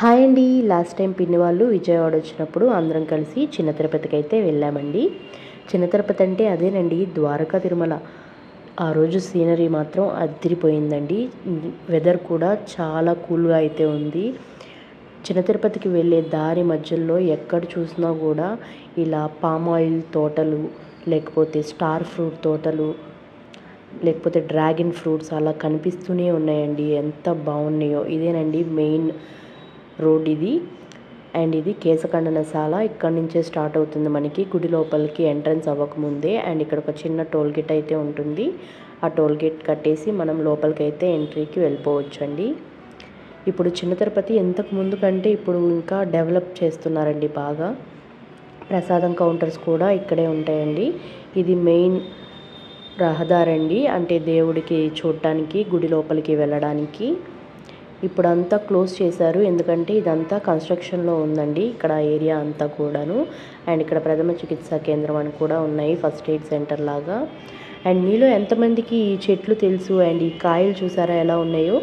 Hi అండి. Last time పిన్ని వాళ్ళు విజయవాడ వచ్చినప్పుడు అందరం కలిసి చిన్న తిరుపతికి అయితే వెళ్ళామండి. చిన్న తిరుపతి అంటే అదేనండి, ద్వారకా తిరుమల. ఆ రోజు సీనరీ మాత్రం అదిరిపోయిందండి. వెదర్ కూడా చాలా కూల్గా అయితే ఉంది. చిన్న తిరుపతికి వెళ్ళే దారి మధ్యలో ఎక్కడ చూసినా కూడా ఇలా పామ్ ఆయిల్ తోటలు, లేకపోతే స్టార్ ఫ్రూట్ తోటలు, లేకపోతే డ్రాగన్ ఫ్రూట్స్ అలా కనిపిస్తూనే ఉన్నాయండి. ఎంత బాగున్నాయో. ఇదేనండి మెయిన్ రోడ్ ఇది. అండ్ ఇది కేశఖండనశాల. ఇక్కడ నుంచే స్టార్ట్ అవుతుంది మనకి గుడి లోపలికి ఎంట్రన్స్ అవ్వకముందే. అండ్ ఇక్కడ ఒక చిన్న టోల్ గేట్ అయితే ఉంటుంది. ఆ టోల్ గేట్ కట్టేసి మనం లోపలికి అయితే ఎంట్రీకి వెళ్ళిపోవచ్చు అండి. ఇప్పుడు చిన్న తిరుపతి ఇంతకు ముందు కంటే ఇప్పుడు ఇంకా డెవలప్ చేస్తున్నారండి బాగా. ప్రసాదం కౌంటర్స్ కూడా ఇక్కడే ఉంటాయండి. ఇది మెయిన్ రహదారండి, అంటే దేవుడికి చూడటానికి గుడి లోపలికి వెళ్ళడానికి. ఇప్పుడంతా క్లోజ్ చేశారు, ఎందుకంటే ఇదంతా కన్స్ట్రక్షన్లో ఉందండి ఇక్కడ ఏరియా అంతా కూడాను. అండ్ ఇక్కడ ప్రథమ చికిత్సా కేంద్రం అని కూడా ఉన్నాయి, ఫస్ట్ ఎయిడ్ సెంటర్ లాగా. అండ్ మీలో ఎంతమందికి ఈ చెట్లు తెలుసు అండ్ ఈ కాయలు చూసారా ఎలా ఉన్నాయో?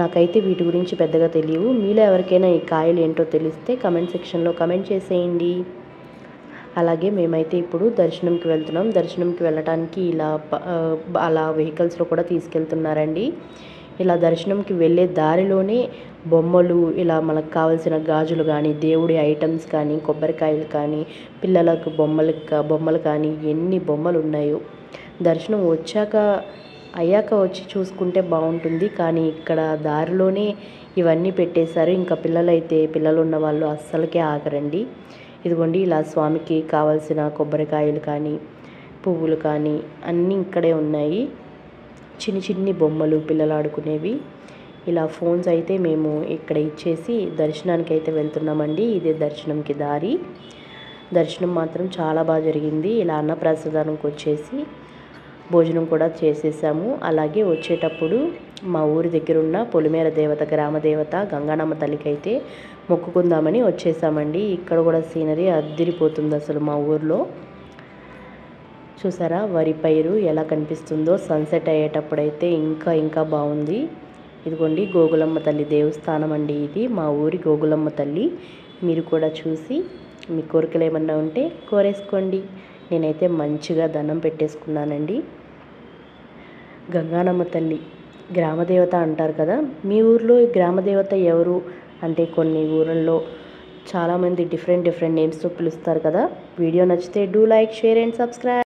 నాకైతే వీటి గురించి పెద్దగా తెలియవు. మీలో ఎవరికైనా ఈ కాయలు ఏంటో తెలిస్తే కమెంట్ సెక్షన్లో కమెంట్ చేసేయండి. అలాగే మేమైతే ఇప్పుడు దర్శనంకి వెళ్తున్నాం. దర్శనంకి వెళ్ళటానికి అలా వెహికల్స్లో కూడా తీసుకెళ్తున్నారండి. ఇలా దర్శనంకి వెళ్ళే దారిలోనే బొమ్మలు, ఇలా మనకు కావాల్సిన గాజులు కానీ, దేవుడి ఐటమ్స్ కానీ, కొబ్బరికాయలు కానీ, పిల్లలకు బొమ్మలు కానీ ఎన్ని బొమ్మలు ఉన్నాయో. దర్శనం అయ్యాక వచ్చి చూసుకుంటే బాగుంటుంది, కానీ ఇక్కడ దారిలోనే ఇవన్నీ పెట్టేశారు. ఇంకా పిల్లలు ఉన్న వాళ్ళు అస్సలకే ఆగరండి. ఇదిగోండి ఇలా స్వామికి కావాల్సిన కొబ్బరికాయలు కానీ, పువ్వులు కానీ అన్నీ ఇక్కడే ఉన్నాయి. చిన్ని బొమ్మలు, పిల్లలు ఆడుకునేవి. ఇలా ఫోన్స్ అయితే మేము ఇక్కడ ఇచ్చేసి దర్శనానికి అయితే వెళ్తున్నామండి. ఇదే దర్శనంకి దారి. దర్శనం మాత్రం చాలా బాగా జరిగింది. ఇలా అన్నప్రసాదానికి వచ్చేసి భోజనం కూడా చేసేసాము. అలాగే వచ్చేటప్పుడు మా ఊరి దగ్గర ఉన్న పొలిమేర దేవత, గ్రామదేవత గంగానమ్మ తల్లికి అయితే మొక్కుకుందామని వచ్చేసామండి. ఇక్కడ కూడా సీనరీ అదిరిపోతుంది అసలు మా ఊర్లో. చూసారా వరి పైరు ఎలా కనిపిస్తుందో? సన్సెట్ అయ్యేటప్పుడైతే ఇంకా బాగుంది. ఇదిగోండి గోగులమ్మ తల్లి దేవస్థానం అండి ఇది, మా ఊరి గోగులమ్మ తల్లి. మీరు కూడా చూసి మీ కోరికలు ఏమన్నా ఉంటే కోరేసుకోండి. నేనైతే మంచిగా దండం పెట్టేసుకున్నానండి. గంగానమ్మ తల్లి గ్రామదేవత అంటారు కదా, మీ ఊర్లో గ్రామదేవత ఎవరు అంటే కొన్ని ఊళ్ళల్లో చాలామంది డిఫరెంట్ నేమ్స్తో పిలుస్తారు కదా. వీడియో నచ్చితే do like, share and subscribe.